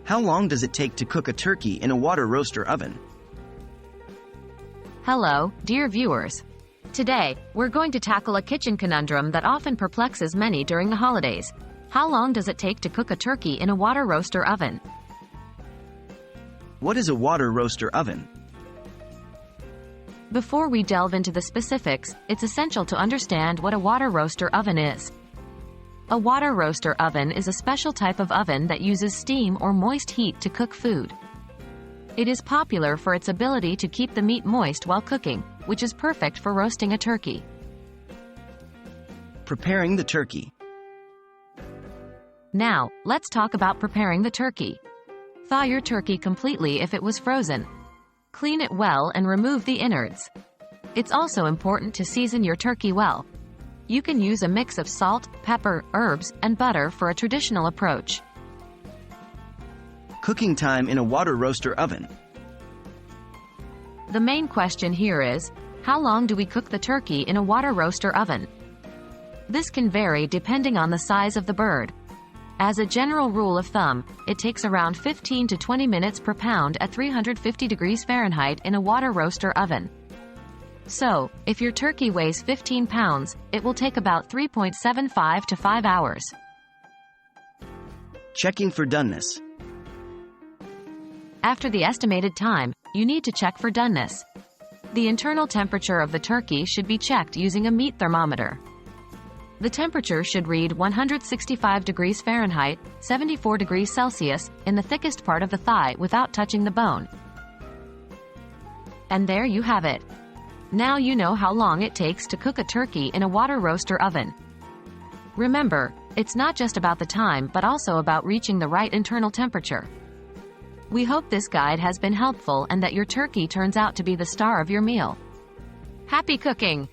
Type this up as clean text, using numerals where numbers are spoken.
How long does it take to cook a turkey in a water roaster oven? Hello, dear viewers. Today, we're going to tackle a kitchen conundrum that often perplexes many during the holidays. How long does it take to cook a turkey in a water roaster oven? What is a water roaster oven? Before we delve into the specifics, it's essential to understand what a water roaster oven is. A water roaster oven is a special type of oven that uses steam or moist heat to cook food. It is popular for its ability to keep the meat moist while cooking, which is perfect for roasting a turkey. Preparing the turkey. Now, let's talk about preparing the turkey. Thaw your turkey completely if it was frozen. Clean it well and remove the innards. It's also important to season your turkey well. You can use a mix of salt, pepper, herbs, and butter for a traditional approach. Cooking time in a water roaster oven. The main question here is, how long do we cook the turkey in a water roaster oven? This can vary depending on the size of the bird. As a general rule of thumb, it takes around 15 to 20 minutes per pound at 350 degrees Fahrenheit in a water roaster oven. So, if your turkey weighs 15 pounds, it will take about 3.75 to 5 hours. Checking for doneness. After the estimated time, you need to check for doneness. The internal temperature of the turkey should be checked using a meat thermometer. The temperature should read 165 degrees Fahrenheit, 74 degrees Celsius, in the thickest part of the thigh without touching the bone. And there you have it. Now you know how long it takes to cook a turkey in a water roaster oven. Remember, it's not just about the time but also about reaching the right internal temperature. We hope this guide has been helpful and that your turkey turns out to be the star of your meal. Happy cooking!